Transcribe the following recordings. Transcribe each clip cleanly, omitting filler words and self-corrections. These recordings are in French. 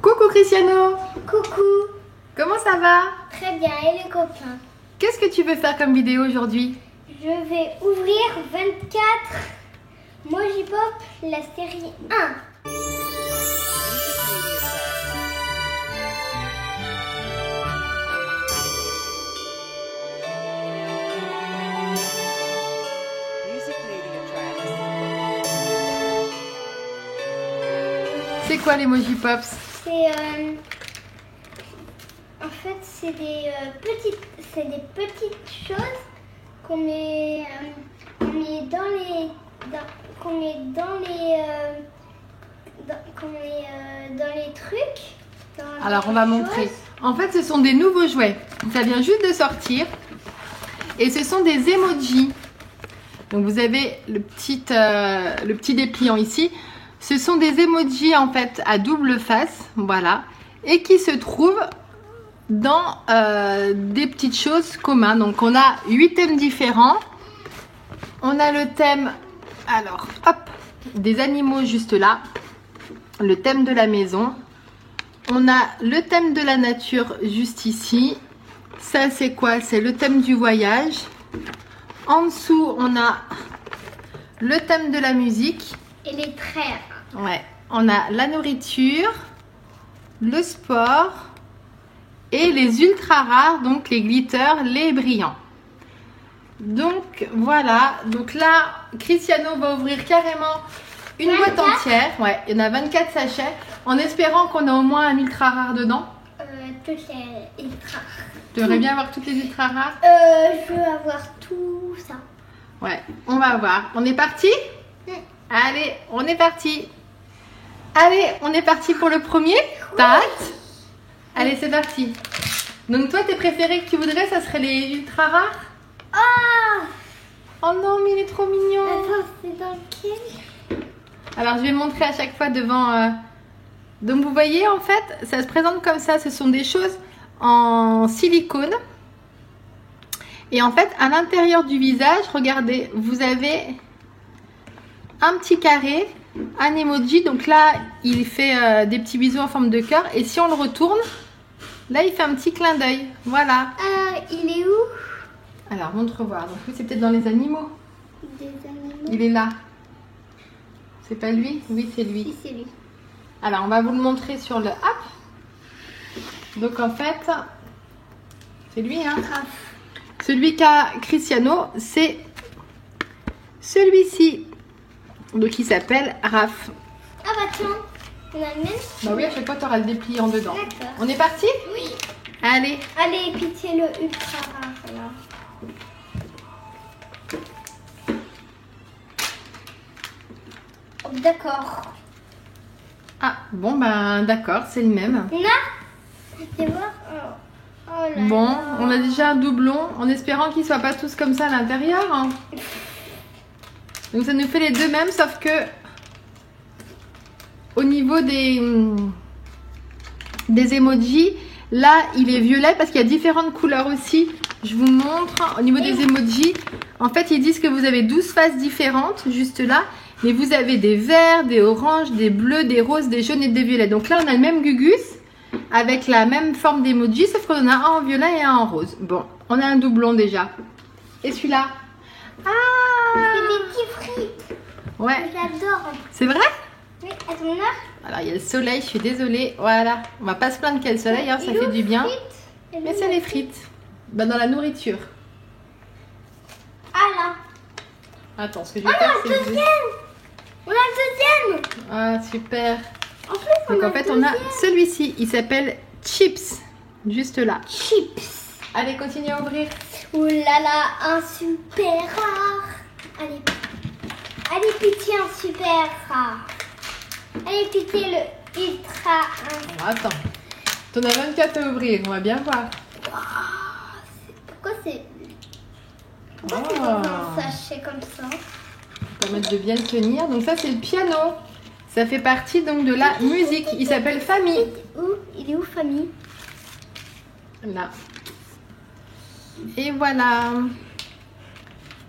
Coucou Cristiano. Coucou. Comment ça va? Très bien, et les copains? Qu'est-ce que tu veux faire comme vidéo aujourd'hui? Je vais ouvrir 24 Mojipop, la série 1. C'est quoi les Mojipops? C'est en fait c'est des petites choses qu'on met dans les trucs. Alors on va montrer. En fait ce sont des nouveaux jouets. Ça vient juste de sortir. Et ce sont des emojis. Donc vous avez le petit dépliant ici. Ce sont des emojis en fait à double face, voilà, et qui se trouvent dans des petites choses communes. Donc on a 8 thèmes différents. On a le thème, alors hop, des animaux juste là, le thème de la maison. On a le thème de la nature juste ici. Ça c'est quoi? C'est le thème du voyage. En dessous on a le thème de la musique. Et les traits. Ouais, on a la nourriture, le sport et les ultra rares, donc les glitters, les brillants. Donc voilà, donc là Cristiano va ouvrir carrément une boîte entière. Ouais, il y en a 24 sachets, en espérant qu'on a au moins un ultra rare dedans. Toutes les ultra. Tu aimerais bien avoir toutes les ultra rares? Je veux avoir tout ça. Ouais, on va voir. On est parti? Allez, on est parti. Allez, on est parti pour le premier. T'as hâte? Allez, c'est parti. Donc toi, tes préférés que tu voudrais, ça serait les ultra rares? Ah! Oh non, mais il est trop mignon. Attends, c'est dans lequel? Alors, je vais montrer à chaque fois devant... Donc, vous voyez, en fait, ça se présente comme ça. Ce sont des choses en silicone. Et en fait, à l'intérieur du visage, regardez, vous avez un petit carré, un emoji. Donc là, il fait des petits bisous en forme de cœur. Et si on le retourne, là, il fait un petit clin d'œil. Voilà. Il est où? Alors, montre voir. Donc lui, c'est peut-être dans les animaux. Des animaux. Il est là. C'est pas lui? Oui, c'est lui. Si, c'est lui. Alors, on va vous le montrer sur le app. Donc, en fait, c'est lui, hein. Celui qu'a Cristiano, c'est celui-ci. Donc, il s'appelle Raph. Ah bah tiens, on a le même. Bah oui, à chaque fois, tu auras le dépliant dedans. D'accord. On est parti? Oui. Allez. Allez, pitié le ultra rare alors. Oh, d'accord. Ah, bon, ben, d'accord, c'est le même. Là, tu vois? Oh là Bon, là. on a déjà un doublon, en espérant qu'ils ne soient pas tous comme ça à l'intérieur. Hein. Donc, ça nous fait les deux mêmes, sauf que au niveau des emojis, là, il est violet parce qu'il y a différentes couleurs aussi. Je vous montre. Au niveau des emojis, en fait, ils disent que vous avez 12 faces différentes, juste là. Mais vous avez des verts, des oranges, des bleus, des roses, des jaunes et des violets. Donc là, on a le même Gugus avec la même forme d'emoji, sauf qu'on en a un en violet et un en rose. Bon, on a un doublon déjà. Et celui-là? Ah! C'est des petits frites. Ouais. J'adore. C'est vrai? Oui, à ton heure. Alors, il y a le soleil, je suis désolée. Voilà. On va pas se plaindre qu'il y a le soleil, hein, ça fait du bien. Mais c'est les frites. Bah, dans la nourriture. Ah là. Attends, ce que je vais faire, c'est... On a le deuxième. Ah, super. En plus, Donc, en fait, on a celui-ci. Il s'appelle Chips. Juste là. Chips. Allez, continue à ouvrir. Ouh là là, un super rare. Allez. Allez, pitié, un super rare. Allez, pitié, le ultra. Bon, attends. T'en as 24 à ouvrir. On va bien voir. Pourquoi c'est dans un sachet comme ça? Permettre de bien le tenir. Donc ça, c'est le piano. Ça fait partie donc de la musique. Il s'appelle Famille. Il est où, Famille? Là. Et voilà.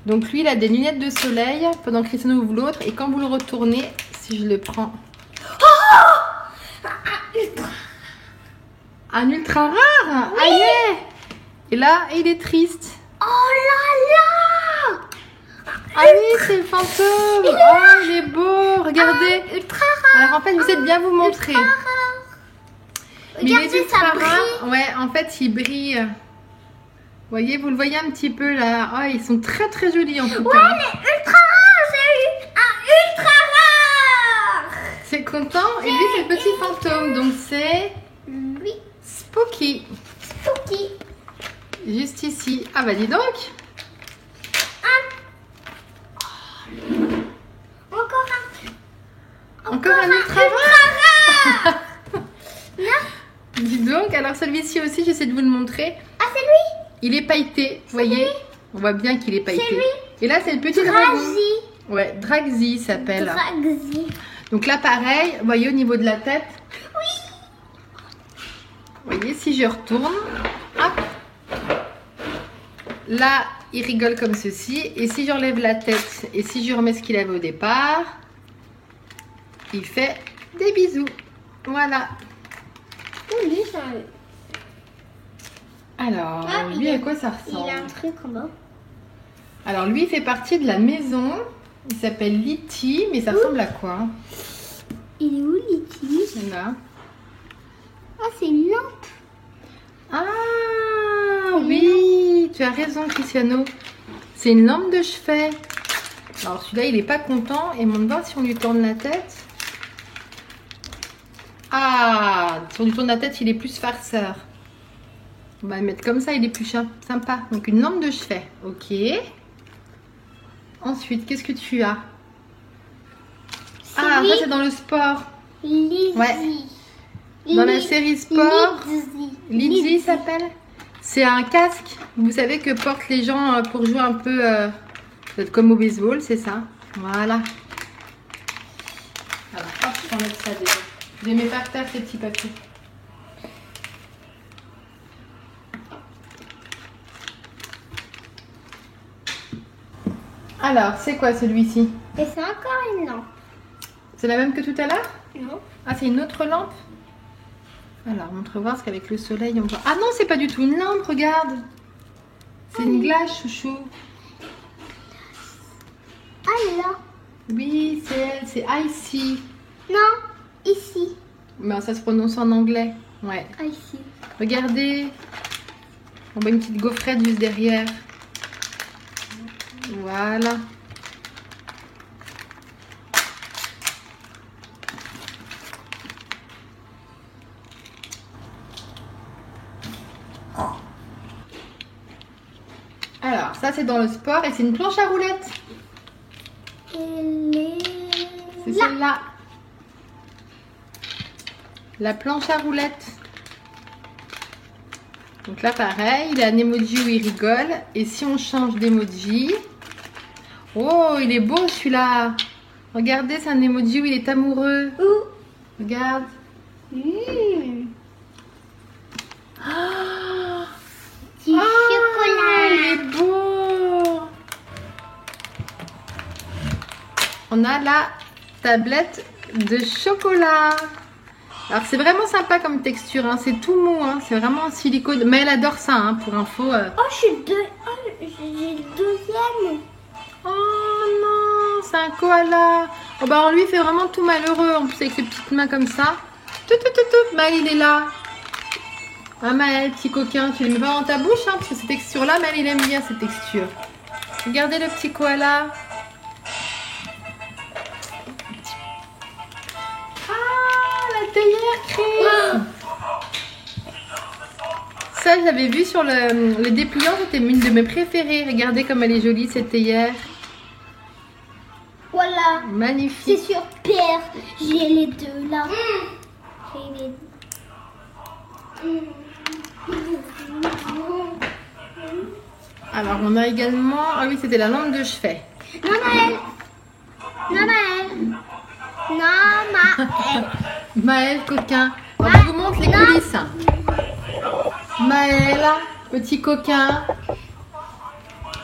Donc lui, il a des lunettes de soleil pendant que Cristiano ouvre l'autre. Et quand vous le retournez, si je le prends... Oh! Un ultra rare. Oui. Allez. Et là, il est triste. Oh là là. Ah oui, c'est le fantôme. Oh, il est beau. Regardez. Ultra rare. Alors en fait, vous êtes bien vous montrer. Ultra rare. Mais il est Regardez, ultra ça rare. brille. Ouais, en fait, il brille. Vous voyez, vous le voyez un petit peu là. Oh, ils sont très très jolis en tout Ouais, cas. il est ultra rare. J'ai eu un ultra rare. C'est content. Et lui, c'est le petit fantôme. Donc c'est Oui. Spooky. Spooky. Juste ici. Ah bah dis donc. Encore un ultra rare. Non. Dis donc. Alors celui-ci aussi, j'essaie de vous le montrer. Ah, c'est lui. Il est pailleté. Vous voyez, on voit bien qu'il est pailleté. C'est lui. Et là, c'est le petit dragon. Drazi. Ouais, Dragzi s'appelle. Drazi. Donc là, pareil, vous voyez au niveau de la tête. Oui. Vous voyez, si je retourne, hop. Là, il rigole comme ceci. Et si j'enlève la tête et si je remets ce qu'il avait au départ, il fait des bisous. Voilà. Lui, ça... Alors, Ah, lui, à quoi ça Il a un ressemble? truc en bas. Alors, lui, il fait partie de la maison. Il s'appelle Litty, mais ça ressemble à quoi? Il est où, Litty? Là. Ah, c'est une lampe. Ah oui, tu as raison, Cristiano. C'est une lampe de chevet. Alors celui-là, il n'est pas content. Et montre voir si on lui tourne la tête. Ah, si on lui tourne la tête, il est plus farceur. On va le mettre comme ça, il est plus sympa. Donc une lampe de chevet. Ok. Ensuite, qu'est-ce que tu as? Ah, lui. ça c'est dans le sport. Lizzie. Ouais. Dans la série sport. Lizzie s'appelle. C'est un casque, vous savez, que portent les gens pour jouer un peu peut-être comme au baseball, c'est ça. Voilà. Alors, hop, je vais mettre ça déjà. Je vais mettre par terre ces petits papiers. Alors, c'est quoi celui-ci? Et c'est encore une lampe. C'est la même que tout à l'heure? Non. Ah, c'est une autre lampe? Alors, montre voir parce qu'avec le soleil, on voit... Ah non, c'est pas du tout une lampe, regarde. C'est une glace, chouchou. Ah là. Oui, c'est elle, c'est Icy. Non, ici. Ben, ça se prononce en anglais. Ouais. Ah, ici. Regardez. On voit une petite gaufrette juste derrière. Voilà. Alors, ça c'est dans le sport et c'est une planche à roulettes. Elle est C'est là. celle-là. La planche à roulettes. Donc là, pareil, il a un emoji où il rigole. Et si on change d'emoji... Oh, il est beau celui-là. Regardez, c'est un emoji où il est amoureux. Où? Regarde. Ah, du Il chocolat. est beau. On a la tablette de chocolat. Alors c'est vraiment sympa comme texture, hein. C'est tout mou, hein. C'est vraiment en silicone. Mais elle adore ça, hein, pour info. Oh, j'ai le deuxième. Oh non, c'est un koala. Oh bah on lui fait vraiment tout malheureux, en plus avec ses petites mains comme ça. Tout. Maël, il est là. Ah Maël, petit coquin, tu le mets pas dans ta bouche, hein, parce que ces textures-là, Maël, il aime bien ces textures. Regardez le petit koala. La théière, Chris. Ça, j'avais vu sur le dépliant, c'était une de mes préférées. Regardez comme elle est jolie, cette théière. Voilà. C'est Magnifique. sur Pierre. J'ai les deux là. J'ai les Alors, on a également... Ah oui, c'était la lampe de chevet. Non, Maël. Non, Maël. Non, Maël. Maël, coquin. On vous montre les coulisses. Maël, petit coquin.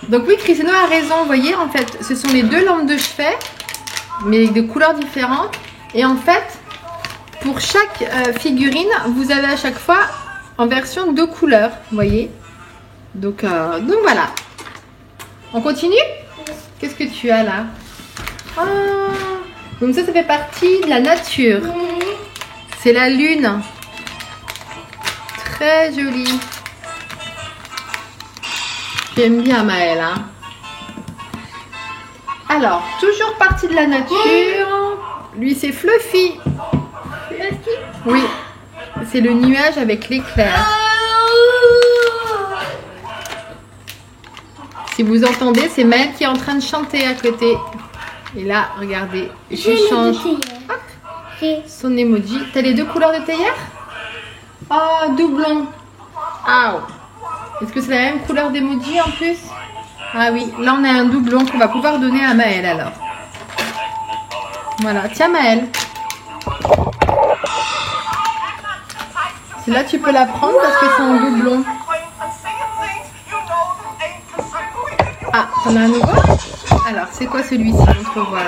Donc oui, Cristiano a raison. Vous voyez, en fait, ce sont les deux lampes de chevet, mais de couleurs différentes. Et en fait, pour chaque figurine, vous avez à chaque fois en version 2 couleurs, vous voyez. Donc voilà. On continue? Qu'est-ce que tu as là? Ah, donc ça fait partie de la nature. C'est la lune. Très jolie. J'aime bien Maëlle. Hein. Alors, toujours partie de la nature. Lui, c'est Fluffy. Oui, c'est le nuage avec l'éclair. Si vous entendez, c'est Maëlle qui est en train de chanter à côté. Et là, regardez, je change son emoji. T'as les 2 couleurs de théière? Oh, doublon. Ah, est-ce que c'est la même couleur d'emoji en plus? Ah oui, là on a un doublon qu'on va pouvoir donner à Maëlle alors. Voilà, tiens Maëlle. Là tu peux la prendre parce que c'est un doublon. Ah, t'en as un nouveau? Alors, c'est quoi celui-ci? On va voir.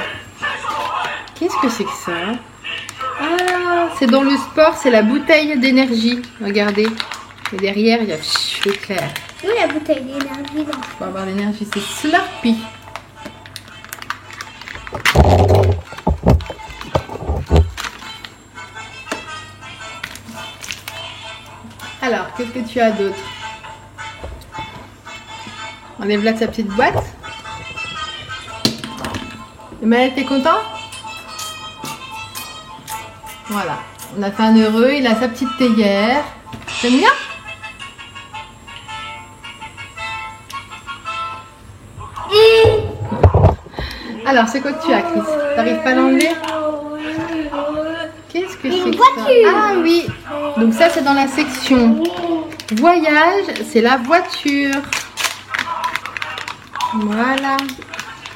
Qu'est-ce que c'est que ça? Ah, c'est dans le sport, c'est la bouteille d'énergie. Regardez. Et derrière, il y a l'éclair. Oui, la bouteille d'énergie. Pour avoir l'énergie, c'est Slurpee. Alors, qu'est-ce que tu as d'autre? Enlève là sa petite boîte. Mais t'es content? Voilà. On a fait un heureux, il a sa petite théière. T'aimes bien? Alors, c'est quoi que tu as, Chris? T'arrives pas à l'enlever? Qu'est-ce que c'est que ça? Ah oui! Donc ça, c'est dans la section voyage, c'est la voiture. Voilà.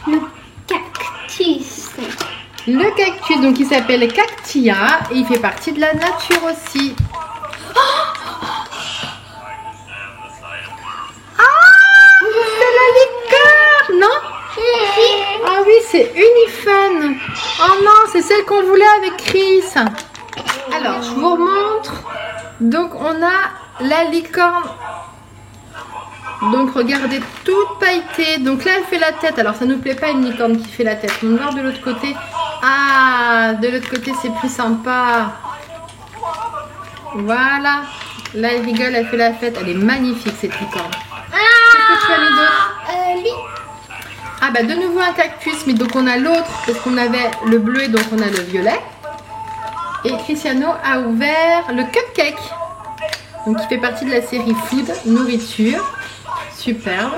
Le cactus. Le cactus, donc il s'appelle Cactia et il fait partie de la nature aussi. C'est la licorne, non? Ah oui, c'est Unifun. Oh non, c'est celle qu'on voulait avec Chris. Alors, je vous remontre. Donc, on a la licorne. Donc, regardez, toute pailletée. Donc là, elle fait la tête. Alors, ça ne nous plaît pas une licorne qui fait la tête. On va voir de l'autre côté. Ah, de l'autre côté, c'est plus sympa. Voilà. Là, elle rigole, elle fait la fête. Elle est magnifique, cette licorne. Qu'est-ce que tu as mis d'autre? Lui. Ah bah de nouveau un cactus, mais donc on a l'autre parce qu'on avait le bleu et donc on a le violet. Et Cristiano a ouvert le cupcake, donc qui fait partie de la série Food, nourriture. Superbe.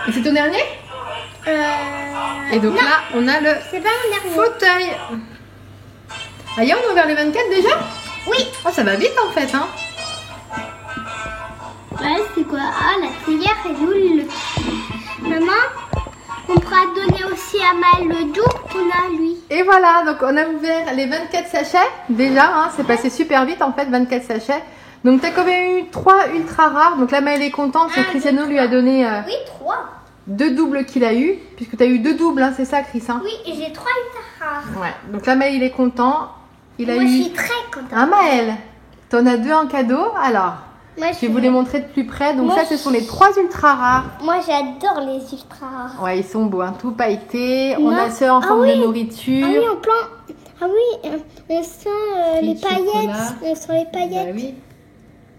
Et c'est ton dernier? Et donc là on a le C'est pas mon dernier. fauteuil. Ah y a, on a ouvert les 24 déjà? Oui. Oh ça va vite en fait hein. Ouais, c'est quoi? Ah, la théière est nulle. Maman, on pourra donner aussi à Maëlle le double qu'on a lui. Et voilà, donc on a ouvert les 24 sachets déjà, hein, c'est passé super vite en fait, 24 sachets. Donc tu as quand même eu 3 ultra rares, donc là Maëlle est contente, parce que Cristiano lui a donné Oui, 3. 2 doubles qu'il a eu, puisque tu as eu 2 doubles, hein, c'est ça Chris hein? Oui, et j'ai 3 ultra rares. Ouais, donc là Maëlle il est content, il a Moi, eu... je suis très contente. Un Maëlle, t'en as 2 en cadeau, alors Moi, je vais vous les montrer de plus près, donc Moi, ça ce sont les 3 ultra rares. Moi, j'adore les ultra rares. Ouais, ils sont beaux, hein, tout pailleté, on Non. a ceux en Ah forme oui. de nourriture. Ah oui, en plan. Ah oui, on sent les Chocolat. paillettes. On sent les paillettes. Bah oui.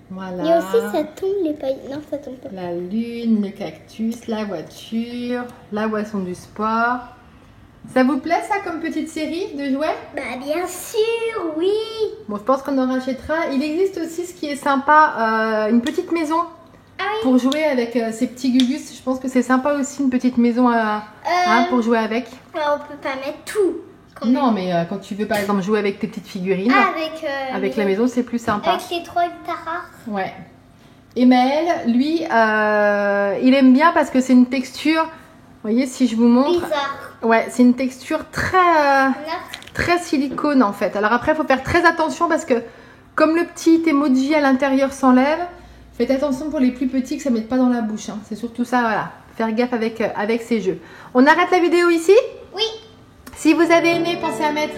Voilà. Et aussi, ça tombe les paillettes. Non, ça tombe pas. La lune, le cactus, la voiture, la boisson du sport. Ça vous plaît ça comme petite série de jouets? Bah, bien sûr, oui. Bon, je pense qu'on en rachètera. Il existe aussi ce qui est sympa, une petite maison Ah oui. pour jouer avec ces petits gugus. Je pense que c'est sympa aussi une petite maison hein, pour jouer avec. Alors, on peut pas mettre tout. quand Non, même. mais quand tu veux par exemple jouer avec tes petites figurines, Ah, avec la maison c'est plus sympa. Avec les 3 ultra rares. Ouais. Et Maëlle, lui, il aime bien parce que c'est une texture. Vous voyez, si je vous montre. Bizarre. Ouais, c'est une texture Là, très silicone en fait. Alors après, il faut faire très attention parce que comme le petit emoji à l'intérieur s'enlève, faites attention pour les plus petits que ça ne mette pas dans la bouche. Hein. C'est surtout ça, voilà. Faire gaffe avec ces jeux. On arrête la vidéo ici? oui. Si vous avez aimé, pensez à mettre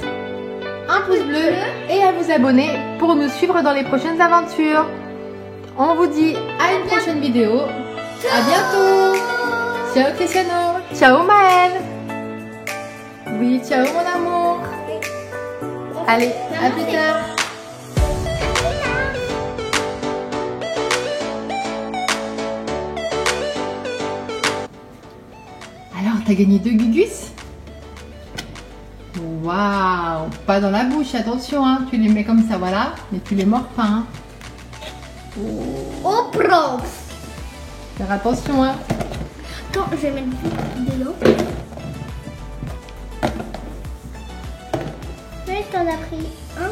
un pouce bleu et à vous abonner pour nous suivre dans les prochaines aventures. On vous dit à une prochaine vidéo. À bientôt. Ciao Cristiano. Ciao Maëlle. Oui, ciao mon amour. Allez, à plus tard. Alors, t'as gagné 2 gugus? Waouh! Pas dans la bouche, attention, hein. Tu les mets comme ça, voilà. Mais tu les mords pas, hein. Au prof. Faire attention, hein. Attends, je vais mettre dedans. Mais t'en as pris un.